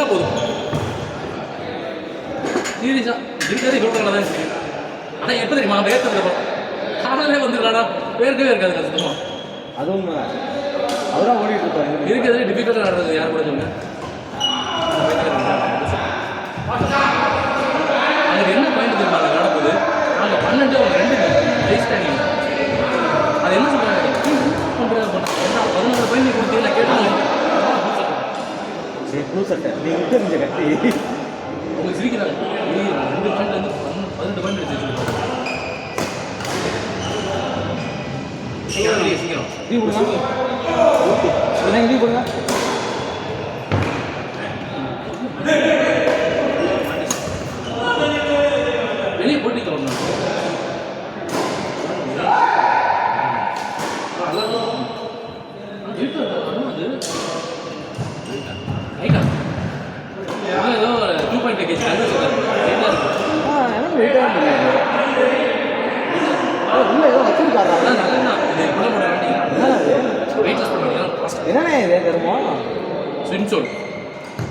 இருந்தால் போதும். சீரியஸாக இருக்கிறதே இவ்வளோ தான் சரி. ஆனால் எப்போ தெரியுமா வேர்க்கிறது காலையிலே வந்துருக்காடா வேர்க்கவே இருக்காது சுத்தமாக. அதுவும் அவராக ஓடிட்டு இருப்பாரு. இருக்கிறதே டிஃபிகல்ட்டாக நடந்தது யார் கூட சொல்லுங்க. அங்கே என்ன பாயிண்ட் தெரியுமா நடக்குது? நாங்கள் 12 அவங்க 2 ஜெயிச்சிட்டாங்க. அது என்ன சொல்கிறாங்க? 14 பாயிண்ட் கொடுத்து நான் கேட்டேன். ப்ளூ சட்டை நீங்கள் தெரிஞ்ச கட்டி அவங்க சிரிக்கிறாங்க. 2 பாயிண்ட் வந்து 12 பாயிண்ட் வச்சு சீக்கிரம் லீவ் கொடுங்க. என்னங்க லீவ் கொடுங்க. வெளியே போட்டி தரணும். ஏதோ 2 பாயிண்ட் கேஸ் எனக்கு வெயிட்டாக முடியாது. உள்ள ஏதோ வச்சிருக்காரா? என்னண்ணே இது தருமோ ஸ்விம் சோல்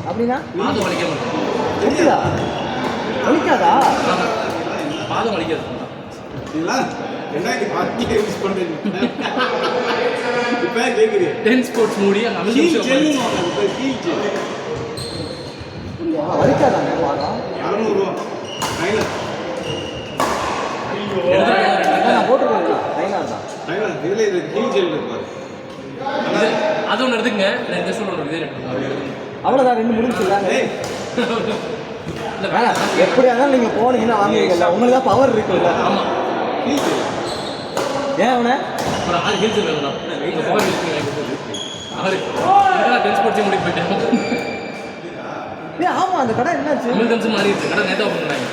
அப்படின்னா பாதம் வலிக்க மாட்டேன். தெரியுதா? வலிக்காதா? பாதம் வலிக்காது. ஸ்போர்ட்ஸ் மூடி வலிக்காதாங்க பாதம்? 200 ரூபா நான் போட்டுருக்கேன். டைனார் தான். அது ஒன்று எடுத்துங்க. இந்த சொல்ல அவ்வளோதான் 2 முடிஞ்சுல. எப்படியா இருந்தாலும் நீங்கள் போனீங்கன்னா வாங்குவீங்கல்ல. உங்களுக்கு தான் பவர் இருக்குல்ல. ஆமாம். ஏன் அவனை ஒரு ஆள் ஹீல்ஸ் வேணும். அவர் ஸ்போர்ட்ஸே முடிவு போயிட்டேன். ஆமாம் அந்த கடை என்னாச்சு? அமிர்தம்ஸ் மாறிடுச்சு. கடை நேற்று ஓப்பன் பண்ணாங்க.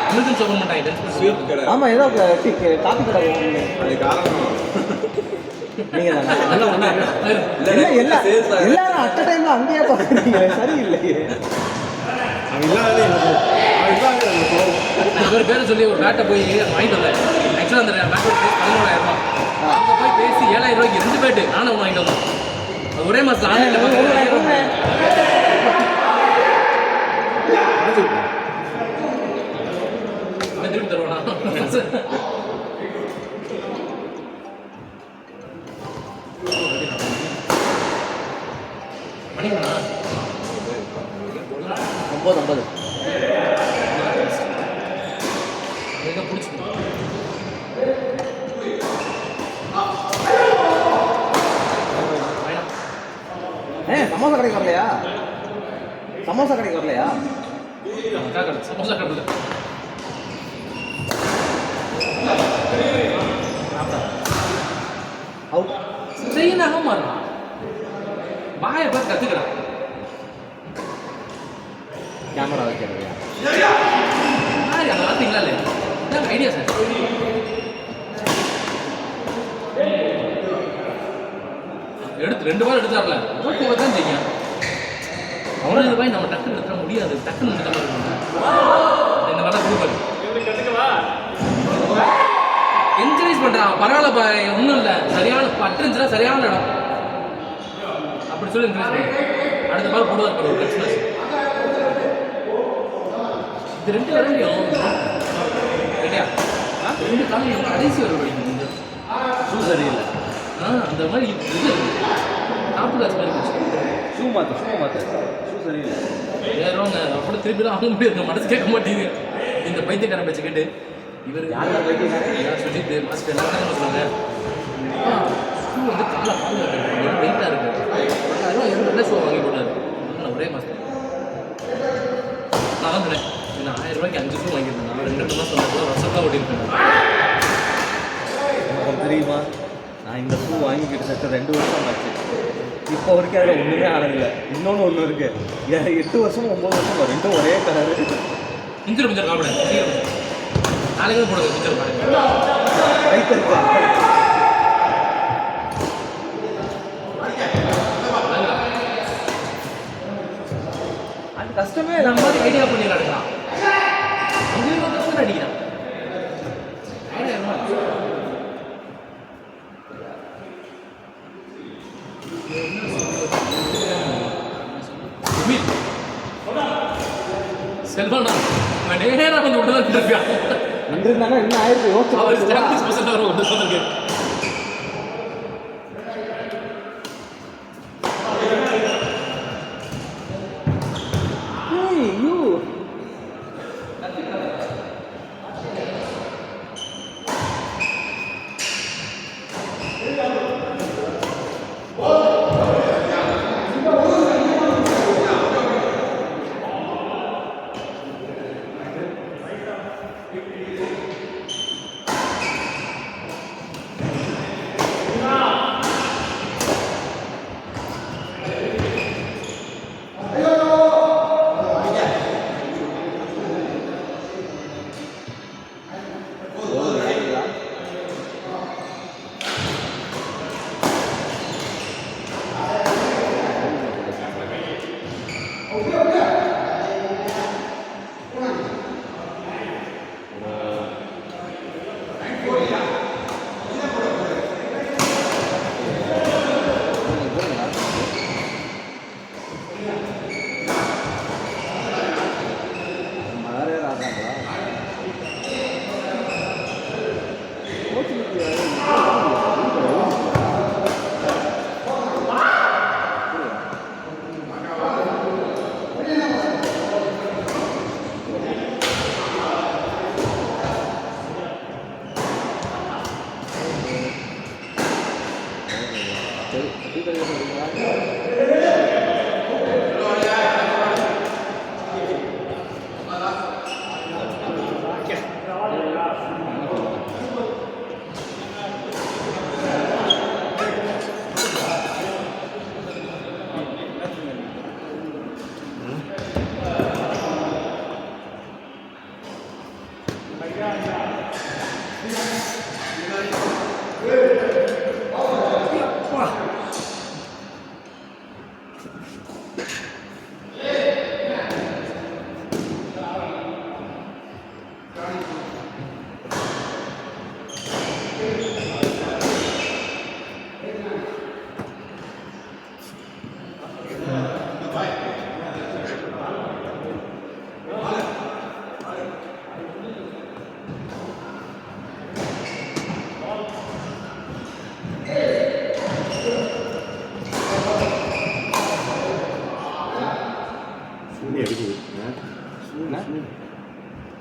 அமிர்தம்ஸ் ஓப்பன் பண்ணிட்டாங்க. ஆமாம் ஏதோ காப்பி கடை நீங்கள் எல்லாரும் அட் டைம்ல அங்கேயே பார்க்குறீங்க. சரியில்லையே. அவர் பேரை சொல்லி ஒரு பேட்டை போய் வாங்கிட்டு வந்தேன். ஆக்சுவலாக அந்த பேட் 14,000 ரூபா. அங்கே போய் பேசி 7,000 ரூபாய்க்கு 2 பேட்டு நானும் வாங்கிட்டு வந்தேன். அது ஒரே மாதம் ஆன்லைனில் திருப்பி தருவானா? மணிக்கண்ணா 9:50 பிடிச்சிக்கணும். சமோசா கடைக்கு வரலையா? சமோசா கடைக்கு வரலையா? சமோசா கடை அவுட். ஸ்ட்ரெயினாக மாறும். பாயை பார்த்து கற்றுக்கிறான். கேமரா வைக்கிறதையா? யார் அதை பார்த்தீங்களா இல்லையா? இதான் ஐடியா சார். எடுத்து 2 பால் எடுத்தார்ல ஓகே தான் செய்யும். அவ்வளோ பாய் நம்ம டக்குன்னு எடுத்துட முடியாது. டக்குன்னு இந்த மாதிரி தான் கொடுப்பாரு. என்கரேஜ் பண்ணுறான். பரவாயில்ல ஒன்றும் இல்லை. சரியான பட்டுருந்துச்சுன்னா சரியான இடம் அப்படி சொல்லி என்கரேஜ் பண்ணுறேன். அடுத்த பால் போடுவார் ஒரு கட்சினஸ். இது 2 வரலையும் இல்லையா? 2 காலையும் கடைசி வர படிக்கணும். ஷூ சரியில்லை. அந்த மாதிரி இது டாப் கிளாஸ் மாதிரி ஷூ மாற்று ஷூ சரியில்லை. ஏறுவாங்க அப்படி திருப்பிலாம் வாங்க முடியாது. மனசு கேட்க மாட்டேங்குது. இந்த பைத்தியக்காரன் பேச்சு கேட்டு இவர் யார் சொல்லிட்டு மாஸ்டர் எல்லாரும் சொல்லுவாங்க. ஷூ வந்து காலை பாதுகாப்பு வெயிட்டாக இருக்குது. 10,000 நல்ல ஷூ வாங்கி போட்டார். ஒரே மாஸ்டர் நான் தான் சொன்னேன். நான் 1000 ரூபாய்க்கு 5 ஷூ வாங்கியிருந்தேன். நான் 2 மாதம் சொன்ன வருஷத்தான் ஓட்டியிருக்கேன். தெரியுமா நான் இந்த ஷூ வாங்கி கிட்டத்தட்ட 2 வருஷம் ஆச்சு. இப்போ வரைக்கும் அதில் ஒன்றுமே ஆனதில்லை. ஒன்று இருக்குது. 8 வருஷம் 9 வருஷம் 2 ஒரே கலர். இன்ஜர் கொஞ்சம் காப்பிட நாளைக்கு போடுங்க. இன்ஜர் பாருங்க அது கஷ்டமே. நம்ம மாதிரி ஐடியா பண்ணி நடக்கலாம். உங்களுக்கு அடிக்கிறான். செல்வனா அவன் நேரா வந்து விட்டு தான் இருக்கான். நின்றுருந்தானா என்ன ஆயிருக்கு யோசிச்சு அவர் பாருங்க. ஸ்டாட்டிக்ஸ் பர்சன் வர விட்டு தான் இருக்கு. Hey, you.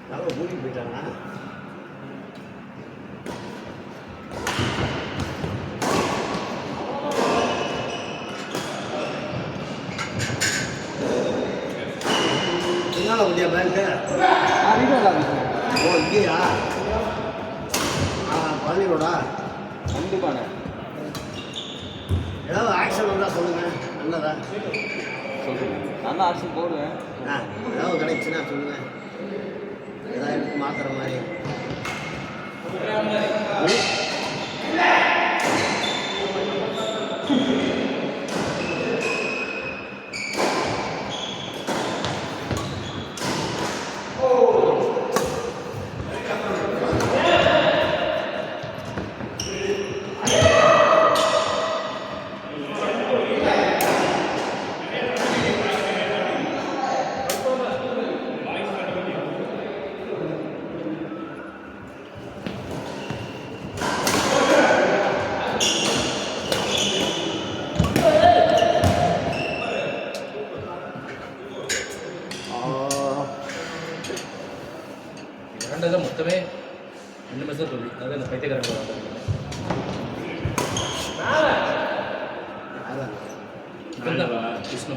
நல்லா ஊருக்கு போயிட்டாங்கன்னா என்னால முடியா பேங்க்கு ஓ இங்கேயா பழனியோடா கண்டிப்பாண்ணே. ஏதாவது ஆக்ஷன் வந்தால் சொல்லுங்கள் நல்லதா சொல்லுங்க, நான் தான் ஆக்ஷன் போடுவேன். ஏதாவது கிடைச்சுன்னா சொல்லுங்கள் ஏதாவது எடுத்து மாற்றுற மாதிரி இரண்டதை மொத்தமே 2 மேட்ச் தான் தோல்வி. அதாவது அந்த பைத்தியக்காரங்க விஷ்ணு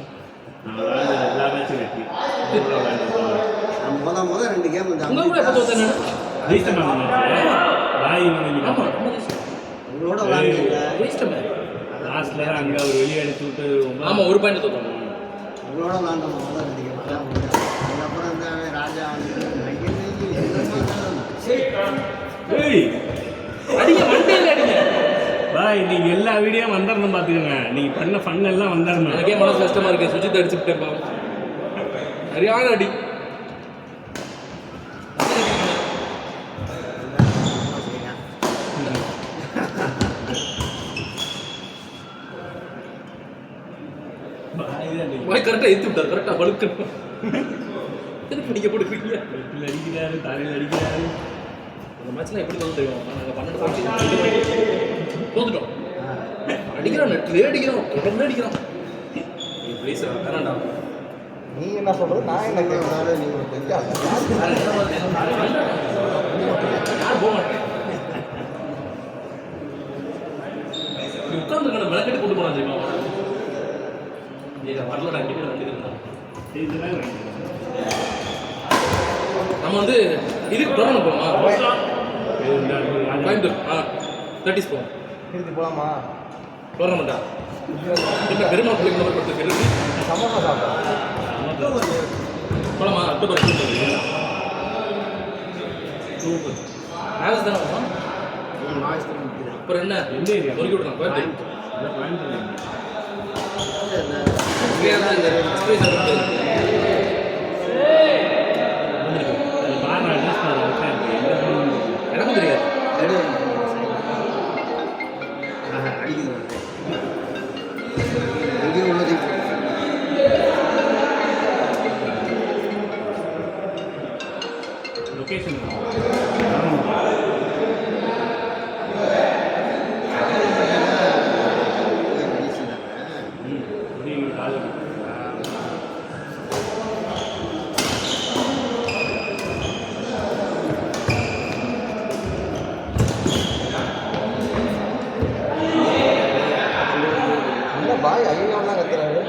முதல் 2 கேம் உங்க கூட எப்போ தோத்தானே? உங்களோட விளாண்டுல லாஸ்ட்ல அங்க ஒரு வெளியே அடிச்சு விட்டு ஆமா ஒரு பாயிண்ட் தோத்தோம். உங்களோட விளாண்டோம் முதல் 2 கேம் அதுக்கப்புறம் இந்த ராஜா அடிங்க மண்டையில அடிங்க. பாய் நீங்க எல்லா வீடியோ வந்துடணும் பாத்துக்கோங்க. நீங்க பண்ண ஃபன் எல்லாம் வந்துடணும். எனக்கே மனசு கஷ்டமா இருக்கு. சுஜித் அடிச்சுட்டேன் பாவம். சரியான அடி. பாய் தான் நீங்க. பாய் கரெக்டா ஏத்தி விட்டார். கரெக்டா வழுக்கணும். திருப்பி நீங்கள் போட்டுக்கிறீங்க. வெட்டில் அடிக்கிறாரு, தலையில் அடிக்கிறாரு. அந்த மேட்ச்லாம் எப்படி தோணும் தெரியும்? நாங்கள் 12 தோத்துட்டோம். அடிக்கிறோம், நெட்லேயே அடிக்கிறோம், தொடர்ந்து அடிக்கிறோம். ப்ளீஸ் வேணாண்டா. நீ என்ன சொல்றது, நான் என்ன கேட்கறாரு? நீ ஒரு பெரிய யாரும் போக மாட்டேன். நீ உட்காந்துருக்க விளக்கெட்டு கொண்டு போனா தெரியுமா? வரலடா கிட்ட வந்துருந்தா இதுதான் நம்ம வந்து இதுக்கு டோர்னமெண்ட் போமா? கோயம்புத்தூர் 30s போவோம். திருப்பி போலாமா? டோர்னமெண்ட்டா என்ன பெருமாள் பிள்ளைங்க நம்பர் கொடுத்து தெரியுது. சமோசா சாப்பிட்டோம். போலாமா? October 2 super. மேட்ச் தானே போகலாம். அப்புறம் என்ன எந்த ஏரியா? ஒதுக்கி விடலாம். கோயம்புத்தூர் எனக்கும் தெரியாது. எங்கேயும் உள்ளது லொகேஷன் என்ன பாய் ஐயோலாம் கத்துறாரு?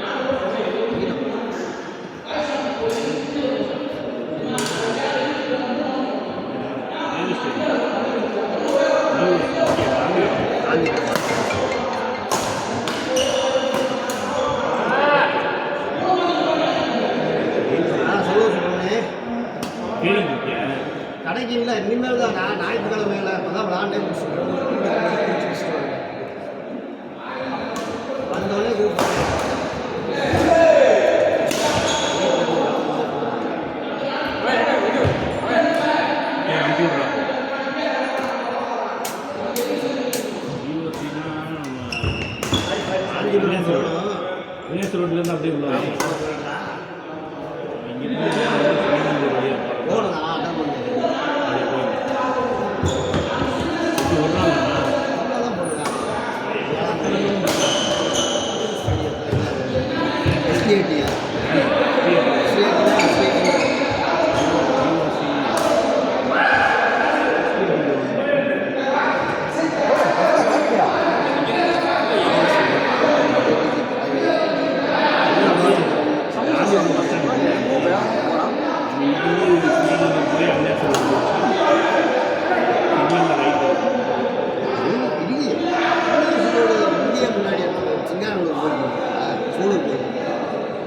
கடைக்கு இல்லை இனிமேல் தான் நான் ஞாயிற்றுக்கிழமையில் இப்போ தான் விளாண்டே முடிச்சுட்டு வந்தோடனே கூப்பிட்டு ரோட்லேருந்து அப்படியே உள்ள போகணும் நான் அட்டன் பண்ணுறேன் தான் போடுறேன் எஸ்டிஐடியா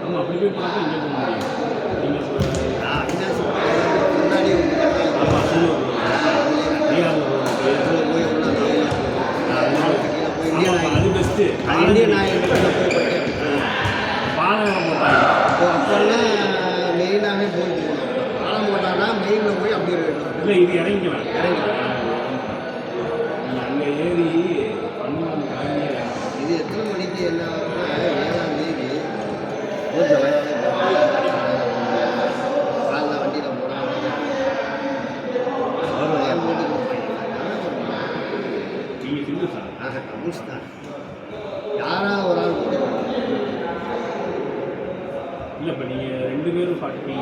ஆமாம் அப்படி போய் பார்த்தா இங்கே போக முடியும். அது பெஸ்ட்டு. பாலம் போட்டாங்க. அப்போல்லாம் மெயினாகவே போய் போகணும். பாலம் போட்டாங்கன்னா மெயினில் போய் அப்படி இருக்கணும். இல்லை இது இறங்கிக்கலாம். அங்கே ஏறி பண்ணுவாங்க காலையே. இது எத்தனை மணிக்கு என்ன ஆகும்னா 7ஆம் தேதி கொஞ்சம் காலைல வண்டியில் போகிறாங்க நீங்கள் சிந்து சார் கபூஸ் தான் யாராவது ஒரு ஆள் போட்டு இல்லை இப்போ நீங்கள் 2 பேரும் 40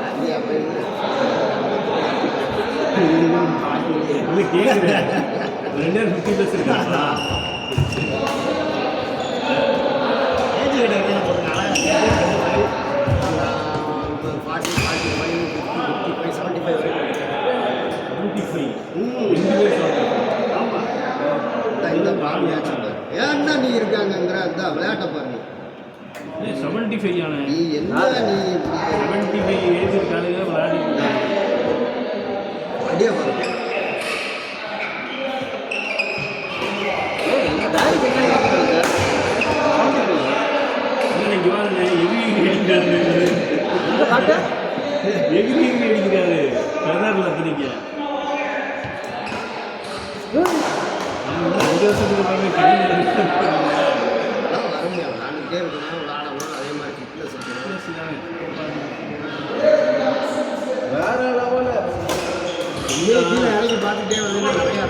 அங்கேயா போயிருந்து இல்லை கேட்குறேன் 2 பேரும் 50 ப்ளஸ் இருக்காங்களா? ஏஜ் கிட்ட என்ன போட்டுருக்காங்க 40, 45, 55, 75 வரைக்கும் 25 ம் 2 பேர் சொல்கிறேன். ஆமாம் இந்த பாருங்க ஏன்னா நீ இருக்காங்கங்கிற அந்த விளையாட்டை பாருங்க 75 ஆன நீ என்ன நீ 75 ஏஜ் இருக்காளுங்க விளையாடிட்டு அப்படியே பாருங்க இன்னைக்கு வாங்க எகிரி அடிக்கிறாரு எகிரி அடிக்கிறாரு கதர்ல அத்தனைக்கு 2 வருஷத்துக்கு அப்புறமே கையில் அதான் வர முடியாது விளாண்டுட்டே இருக்கணும் விளாடணும் அதே மாதிரி ஃபிட்னஸ் இருக்கணும் கீழே இறங்கி பார்த்துட்டே வந்து நிறையா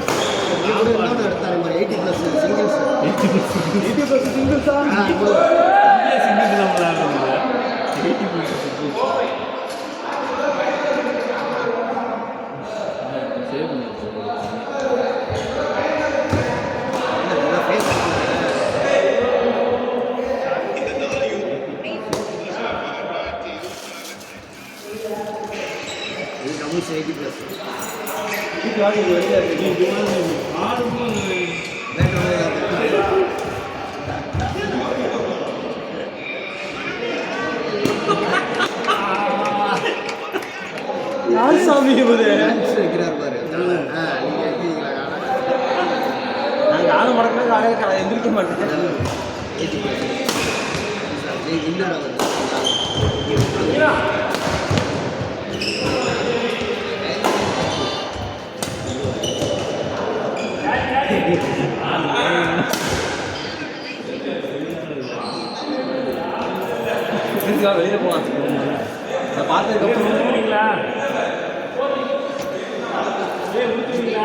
எடுத்தாரு மாதிரி 80+ சிங்கிள்ஸ் 80% சிங்கிள்ஸா? சிங்கிள் தான் விளையாடுறது 80% சேவ் பண்ணி கம்மிஸ் 80+. வெளியில் இருக்கு. ஆறுக்கும் யார் சாமி இவரு? வைக்கிறார் பாரு. நீங்கள் இருக்கீங்களா? நான் காலை மடக்கினா காலையில் எந்திரிக்க மாட்டேன். 80+. இன்னொரு வெளியில் போகலாம். நான் பார்த்ததுக்கப்புறம் முடிச்சுங்களா முடிச்சுங்களா முடிச்சுங்களா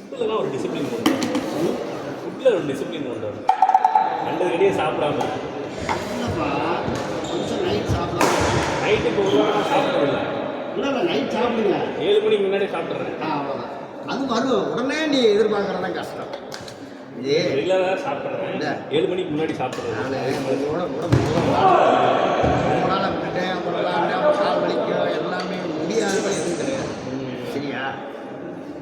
ஃபுட்டில் ஒரு டிசிப்ளின் கொண்டு வரணும். ஃபுட்டில் ஒரு டிசிப்ளின் கொண்டு வரணும். ரெண்டு கடியே சாப்பிடாம இல்லைப்பா, கொஞ்சம் நைட் சாப்பிடலாம். நைட்டுக்கு ஒரு வாரம் சாப்பிட்றதில்ல. இல்லை நைட் சாப்பிடுங்க. 7 மணிக்கு முன்னாடி சாப்பிட்றேன். அவ்வளோதான். அது வரும். உடனே நீ எதிர்பார்க்குறதா கஷ்டம். இதே ரெகுலராக சாப்பிட்றேன். இல்லை 7 மணிக்கு முன்னாடி சாப்பிட்றேன். நான் உங்களோட ரொம்ப நாளாக விட்டுட்டேன். அப்புறம் விளாண்டேன், கால் வலிக்கும், எல்லாமே முடியாதவங்க எதுவும் கிடையாது. சரியா?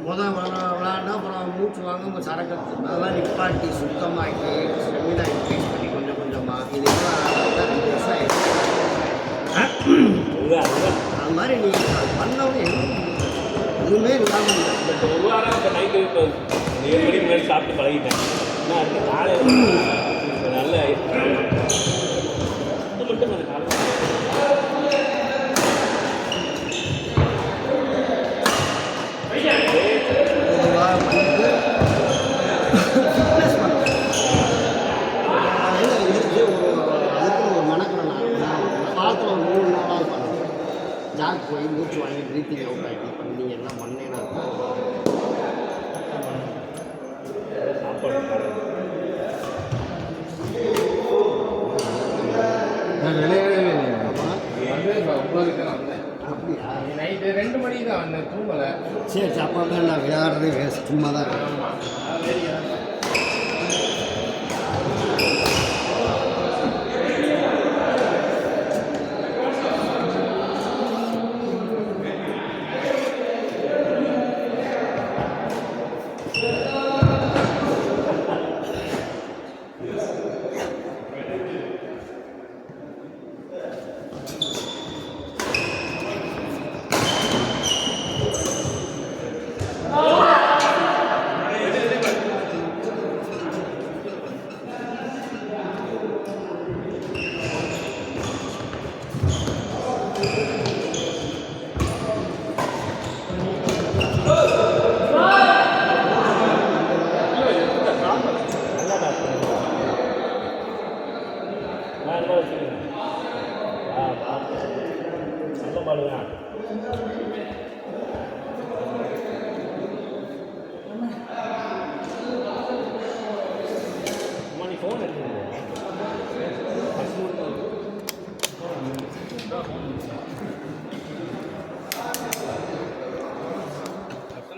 விளாண்டா அப்புறம் மூச்சு வாங்க சரக்கு அதெல்லாம் நிப்பாட்டி சுத்தமாக்கி ஸ்டெமினா இன்க்ரீஸ் பண்ணி கொஞ்சம் கொஞ்சமாக இது எல்லாம் 2 வருஷம் ஆயிடுச்சு. அதுதான் அது மாதிரி நீ பண்ணவங்க எதுவுமே இல்லாமல் இல்லை. இப்போ ஒரு வாரம் இப்போ நைட்டு இப்போ 7 மணிக்கு முன்னாடி சாப்பிட்டு பழகிட்டேன். ஆனால் அடுத்த காலையில் நல்ல இது மட்டும் அந்த காலையில் பொதுவாக பண்ணிட்டு ஃபிட்னஸ் பண்ணுறேன். காலையில் எழுந்திரிச்சு அதுக்கு ஒரு மனக்கடை நான் வாரத்தில் ஒரு 3 நாளாவது பண்ணுவேன். ஜாக் போய் மூச்சு வாங்கி ப்ரீத்திங் அவுட் ஆகி பண்ணீங்கன்னா மண்ணேனா இருக்கும். நான் விளையாடவே இல்லை. அப்படியா? நைட்டு 2 மணிக்கு தான் வந்தேன், தூங்கலை. சரி சாப்பாடு நான் விளையாடுறதே வேஸ்ட், சும்மா தான் இருக்கேன். நல்ல பால் தான்